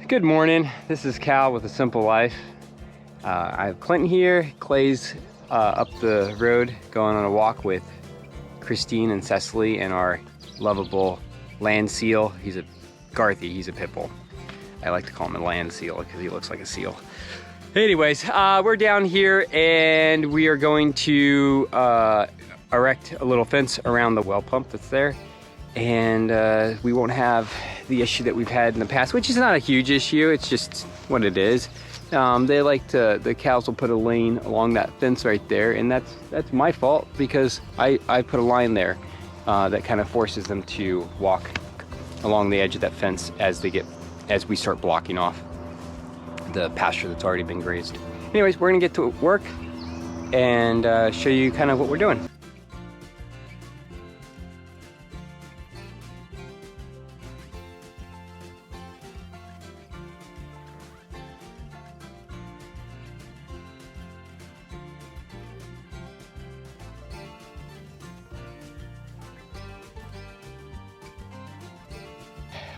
Good morning, this is Cal with A Simple Life. I have Clinton here. Clay's up the road going on a walk with Christine and Cecily and our lovable land seal. He's a Garthy, he's a pit bull. I like to call him a land seal because he looks like a seal. Anyways, we're down here and we are going to erect a little fence around the well pump that's there. And we won't have the issue that we've had in the past, which is not a huge issue, it's just what it is. They like to, the cows will put a lane along that fence right there, and that's my fault because I put a line there that kind of forces them to walk along the edge of that fence as we start blocking off the pasture that's already been grazed. Anyways, we're gonna get to work and show you kind of what we're doing.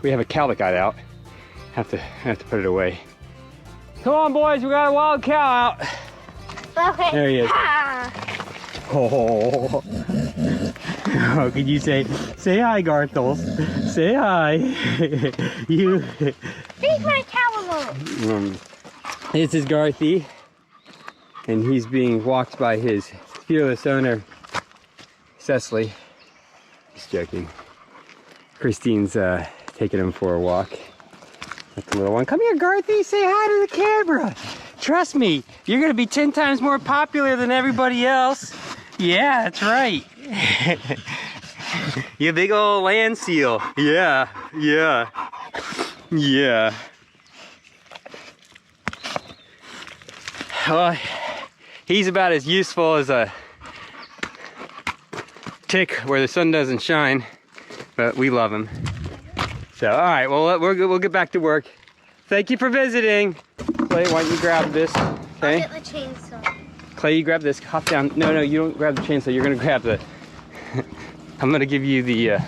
We have a cow that got out. Have to put it away. Come on, boys, we got a wild cow out. Okay. There he is. Oh, oh, could you say hi, Garthels? Say hi. You. Leave my cow alone. This is Garthy, and he's being walked by his fearless owner, Cecily. Just joking. Christine's taking him for a walk. That's the little one. Come here, Garthy, say hi to the camera. Trust me, you're gonna be 10 times more popular than everybody else. Yeah, that's right. You big old land seal. Yeah. Well, he's about as useful as a tick where the sun doesn't shine, but we love him. So, all right, well, we'll get back to work. Thank you for visiting. Clay, why don't you grab this, okay? I'll get the chainsaw. Clay, you grab this, hop down. No, you don't grab the chainsaw, you're gonna grab the, I'm gonna give you the,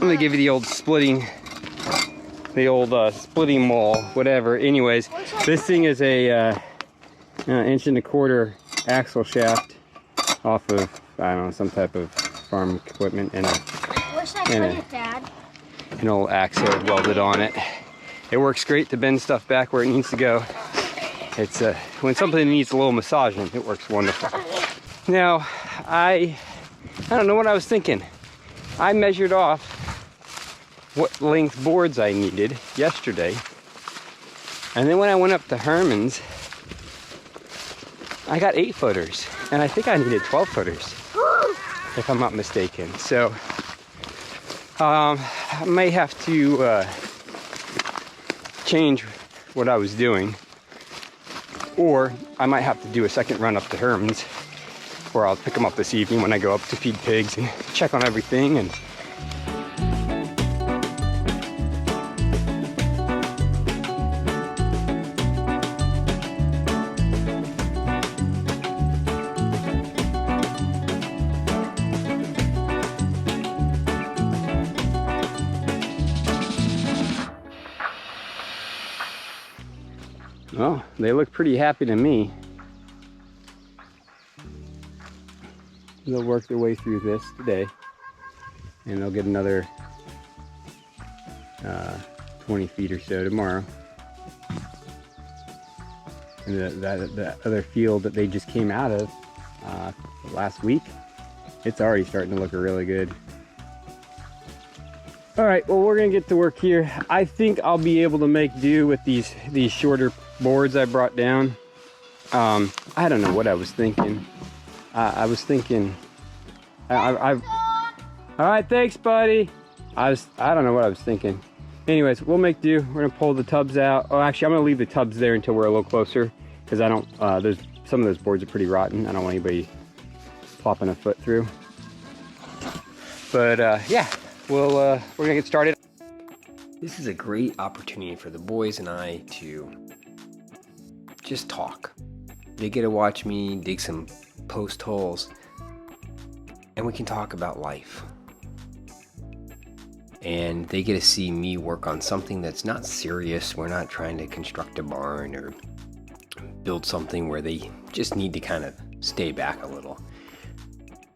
the old splitting maul, whatever. Anyways, this thing is a 1.25 inch axle shaft off of, I don't know, some type of farm equipment and an old axe head welded on it. It works great to bend stuff back where it needs to go. It's when something needs a little massaging, it works wonderful. Now, I don't know what I was thinking. I measured off what length boards I needed yesterday, and then when I went up to Herman's, I got 8-footers, and I think I needed 12-footers, if I'm not mistaken. So I may have to change what I was doing, or I might have to do a second run up to Herman's, where I'll pick them up this evening when I go up to feed pigs and check on everything. And well, they look pretty happy to me. They'll work their way through this today, and they'll get another 20 feet or so tomorrow. And that other field that they just came out of last week, it's already starting to look really good. All right, well, we're gonna get to work here. I think I'll be able to make do with these shorter boards I brought down. I don't know what I was thinking. I was thinking, all right, thanks, buddy. I don't know what I was thinking. Anyways, we'll make do. We're gonna pull the tubs out. Oh, actually, I'm gonna leave the tubs there until we're a little closer, because I don't, some of those boards are pretty rotten. I don't want anybody plopping a foot through. But yeah, we're gonna get started. This is a great opportunity for the boys and I to just talk. They get to watch me dig some post holes, and we can talk about life. and they get to see me work on something that's not serious. We're not trying to construct a barn or build something where they just need to kind of stay back a little.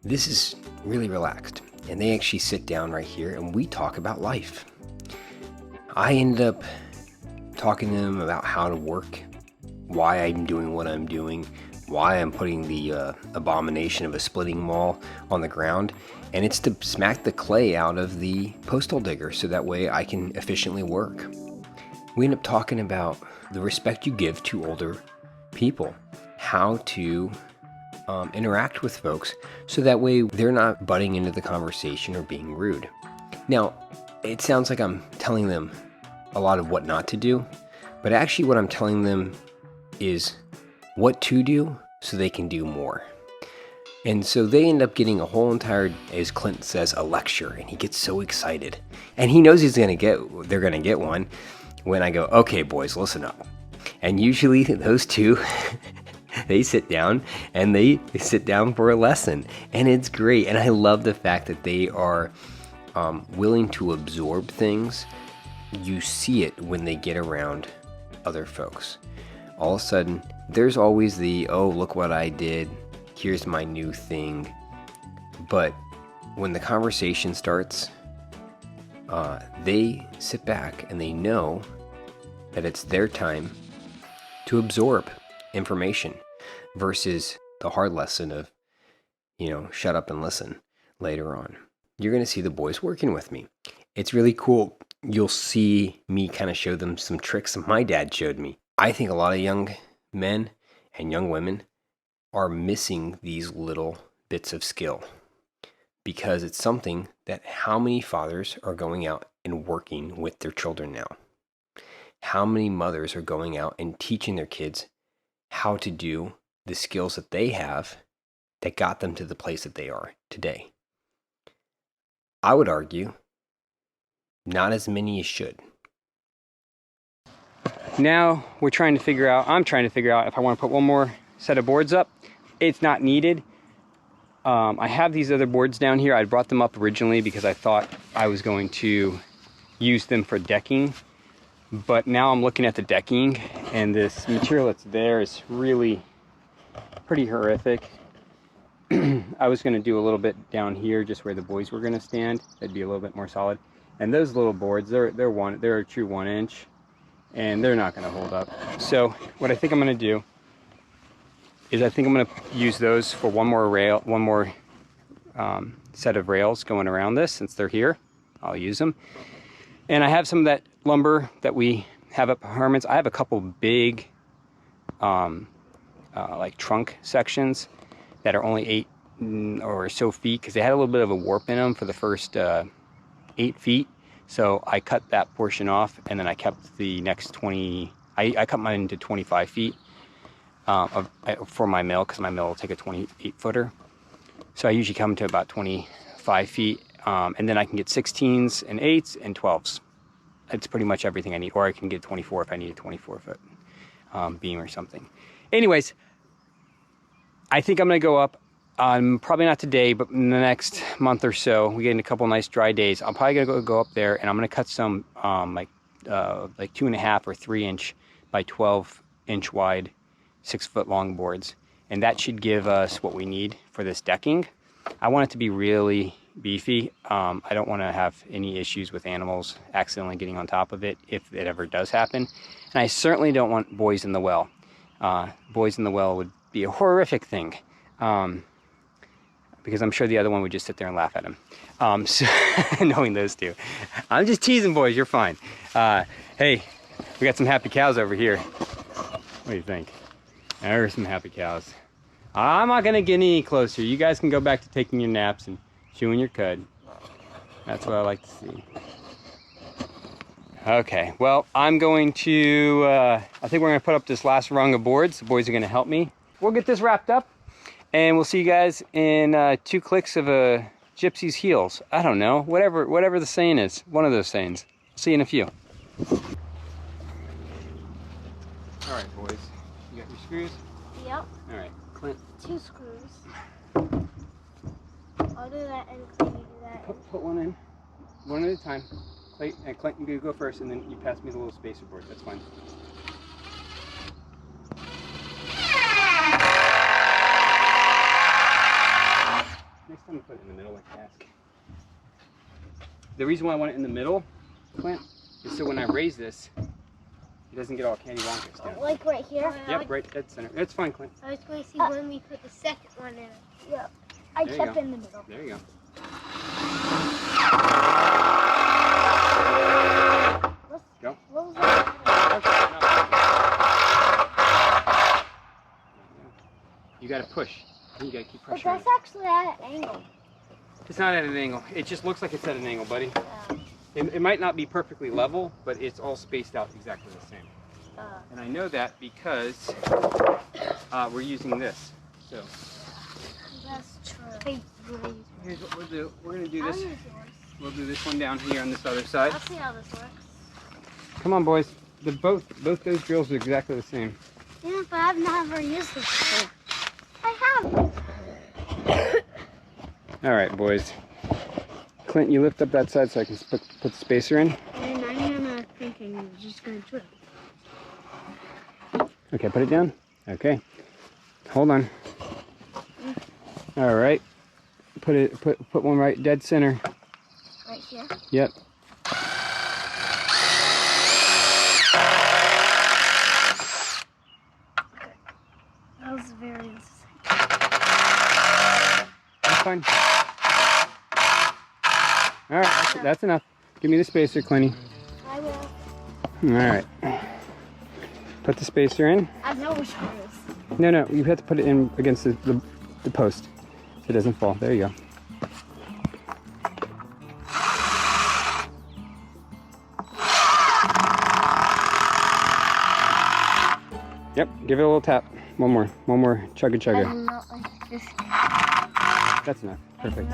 This is really relaxed, and they actually sit down right here and we talk about life. I ended up talking to them about how to work, why I'm doing what I'm doing, why I'm putting the abomination of a splitting wall on the ground, and it's to smack the clay out of the postal digger so that way I can efficiently work. We end up talking about the respect you give to older people, how to interact with folks so that way they're not butting into the conversation or being rude. Now, it sounds like I'm telling them a lot of what not to do, but actually what I'm telling them is what to do so they can do more. And so they end up getting a whole entire, as Clint says, a lecture, and he gets so excited. And he knows they're gonna get one when I go, okay boys, listen up. And usually those two, they sit down and they sit down for a lesson, and it's great. And I love the fact that they are willing to absorb things. You see it when they get around other folks. All of a sudden, there's always the, oh, look what I did, here's my new thing. But when the conversation starts, they sit back and they know that it's their time to absorb information versus the hard lesson of, shut up and listen later on. You're going to see the boys working with me. It's really cool. You'll see me kind of show them some tricks my dad showed me. I think a lot of young men and young women are missing these little bits of skill because it's something that how many fathers are going out and working with their children now? How many mothers are going out and teaching their kids how to do the skills that they have that got them to the place that they are today? I would argue not as many as should. Now I'm trying to figure out if I want to put one more set of boards up. It's not needed. I have these other boards down here. I brought them up originally because I thought I was going to use them for decking. But now I'm looking at the decking, and this material that's there is really pretty horrific. I was going to do a little bit down here just where the boys were going to stand. That'd be a little bit more solid. And those little boards, they're a true 1 inch, and they're not going to hold up. So what I think I'm going to do is I think I'm going to use those for one more set of rails going around this. Since they're here, I'll use them. And I have some of that lumber that we have at Herman's. I have a couple big like trunk sections that are only 8 or so feet because they had a little bit of a warp in them for the first 8 feet. So I cut that portion off, and then I kept the next 20. I cut mine into 25 feet for my mill, because my mill will take a 28 footer. So I usually come to about 25 feet, and then I can get 16s and 8s and 12s. It's pretty much everything I need, or I can get 24 if I need a 24-foot beam or something. Anyways, I think I'm gonna go up. Probably not today, but in the next month or so, we get in a couple nice dry days. I'm probably gonna go up there, and I'm gonna cut some like 2.5 or 3 inch by 12 inch wide, 6 foot long boards, and that should give us what we need for this decking. I want it to be really beefy. I don't want to have any issues with animals accidentally getting on top of it if it ever does happen, and I certainly don't want boys in the well. Boys in the well would be a horrific thing. Because I'm sure the other one would just sit there and laugh at him. So, knowing those two. I'm just teasing, boys, you're fine. Hey, we got some happy cows over here. What do you think? There's some happy cows. I'm not gonna get any closer. You guys can go back to taking your naps and chewing your cud. That's what I like to see. Okay, well, I'm going to, I think we're gonna put up this last rung of boards. The boys are gonna help me. We'll get this wrapped up. And we'll see you guys in 2 clicks of a gypsy's heels. I don't know, whatever the saying is. One of those sayings. See you in a few. All right, boys. You got your screws? Yep. All right, Clint. 2 screws. I'll do that and Clint, you do that. Put one in. one at a time. Clinton, you go first, and then you pass me the little spacer board. That's fine. Next time, put it in the middle like I asked. The reason why I want it in the middle, Clint, is so when I raise this, it doesn't get all candy wonkers down. Like right here? Yep, right dead center. It's fine, Clint. I was going to see when we put the second one in. Yep. I There you kept go. it in the middle. There you go. Go. What was that? You gotta push. You gotta keep But pressuring. that's actually at an angle. It's not at an angle. It just looks like it's at an angle, buddy. It might not be perfectly level, but it's all spaced out exactly the same. And I know that because we're using this. So That's true. here's what we'll do. We're gonna do I'll this. use yours. We'll do this one down here on this other side. I'll see how this works. Come on, boys. Both those drills are exactly the same. Yeah, but I've never used this before. I have. All right, boys. Clint, you lift up that side so I can put the spacer in. And I'm gonna thinking you're just gonna drill. Okay, put it down. Okay. Hold on. All right. Put one right dead center. Right here? Yep. That was very That's fine. All right, that's enough. Give me the spacer, Clinty. I will. All right. Put the spacer in. I know which one it is. No, you have to put it in against the post so it doesn't fall. There you go. Yep, give it a little tap. One more chugga I chugga. do not like this. That's enough. Perfect.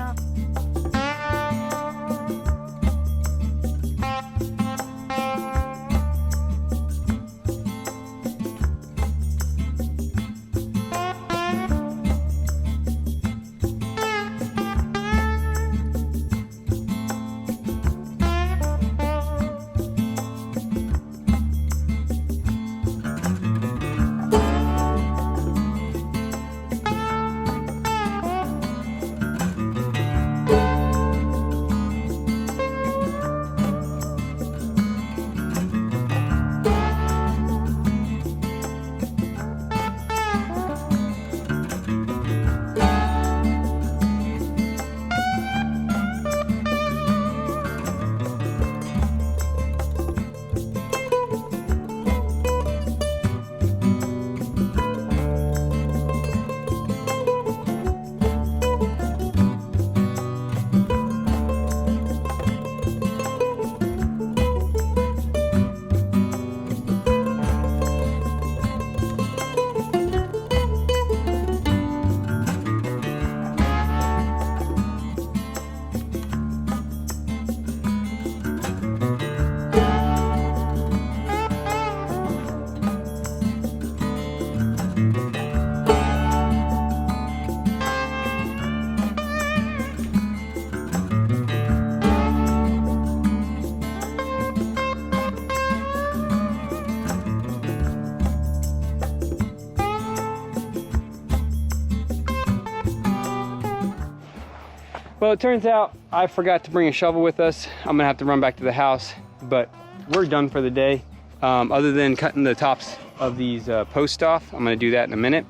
Well, it turns out I forgot to bring a shovel with us. I'm gonna have to run back to the house, but we're done for the day. Other than cutting the tops of these posts off, I'm gonna do that in a minute.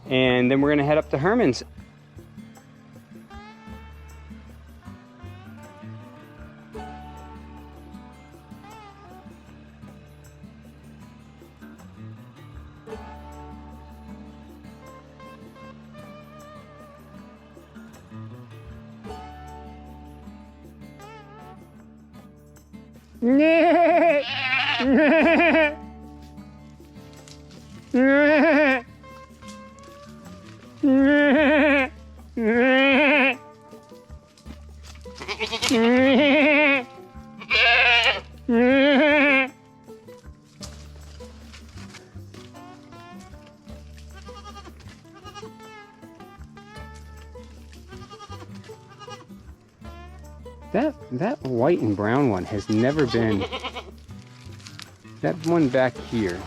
And then we're gonna head up to Herman's. That white and brown one has never been, that one back here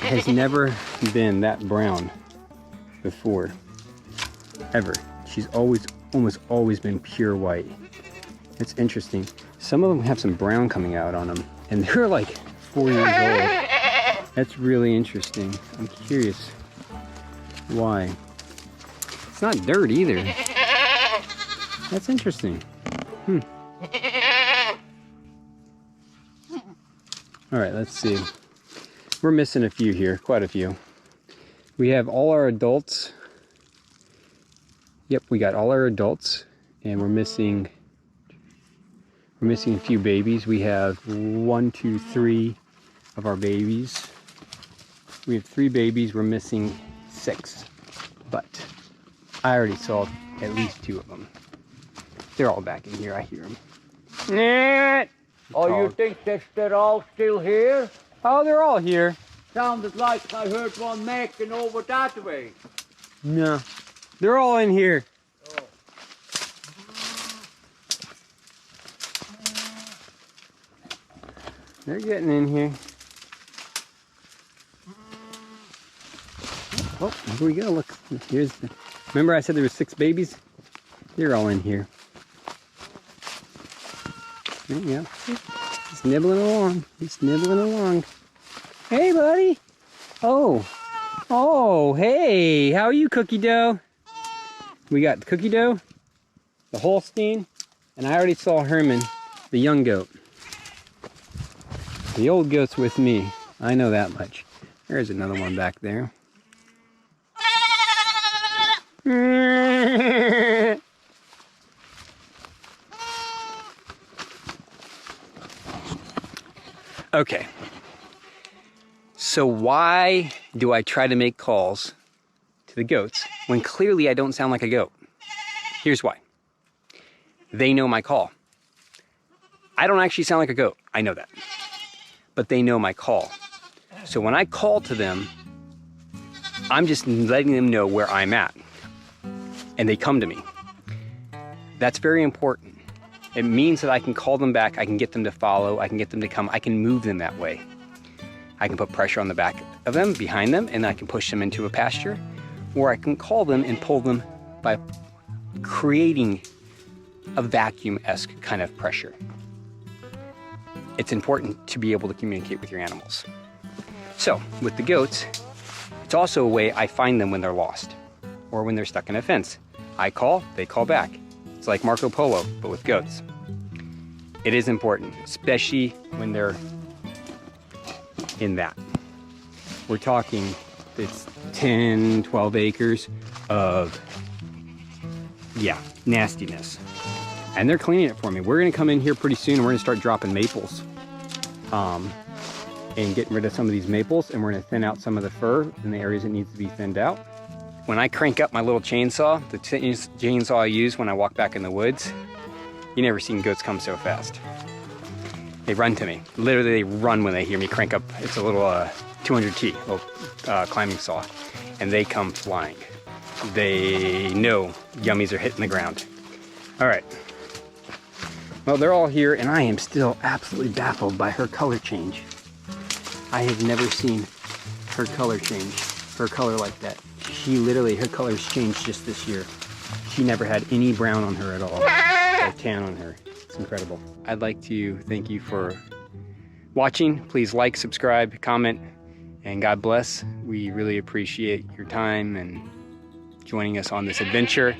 has never been that brown before, ever. She's almost always been pure white. It's interesting. Some of them have some brown coming out on them, and they're like 4 years old. That's really interesting. I'm curious why. It's not dirt either. That's interesting. All right, let's see. We're missing a few here, quite a few. We have all our adults. Yep, we got all our adults, and we're missing a few babies. We have 1, 2, 3 of our babies. We have 3 babies. We're missing 6, but I already saw at least 2 of them. They're all back in here. I hear them. Oh, you think they're all still here? Oh, they're all here. Sounded like I heard one making over that way. No, they're all in here. Oh. They're getting in here. Oh, here we go. Look, here's the. Remember I said there were 6 babies? They're all in here. There you go. He's nibbling along. He's nibbling along. Hey, buddy. Oh. Oh, hey. How are you, Cookie Dough? We got Cookie Dough, the Holstein, and I already saw Herman, the young goat. The old goat's with me. I know that much. There's another one back there. Okay. So why do I try to make calls to the goats when clearly I don't sound like a goat? Here's why. They know my call. I don't actually sound like a goat. I know that. But they know my call. So when I call to them, I'm just letting them know where I'm at. And they come to me. That's very important. It means that I can call them back, I can get them to follow, I can get them to come, I can move them that way. I can put pressure on the back of them, behind them, and I can push them into a pasture. Or I can call them and pull them by creating a vacuum-esque kind of pressure. It's important to be able to communicate with your animals. So, with the goats, it's also a way I find them when they're lost or when they're stuck in a fence. I call, they call back. It's like Marco Polo, but with goats. It is important, especially when they're in that. We're talking, it's 10, 12 acres of, yeah, nastiness. And they're cleaning it for me. We're gonna come in here pretty soon and we're gonna start dropping maples. And getting rid of some of these maples, and we're gonna thin out some of the fir in the areas it needs to be thinned out. When I crank up my little chainsaw, the chainsaw I use when I walk back in the woods, you never seen goats come so fast. They run to me. Literally, they run when they hear me crank up. It's a little 200T, little climbing saw, and they come flying. They know yummies are hitting the ground. All right. Well, they're all here, and I am still absolutely baffled by her color change. I have never seen her color change, her color like that. She literally, her color's changed just this year. She never had any brown on her at all, or tan on her. It's incredible. I'd like to thank you for watching. Please like, subscribe, comment, and God bless. We really appreciate your time and joining us on this adventure.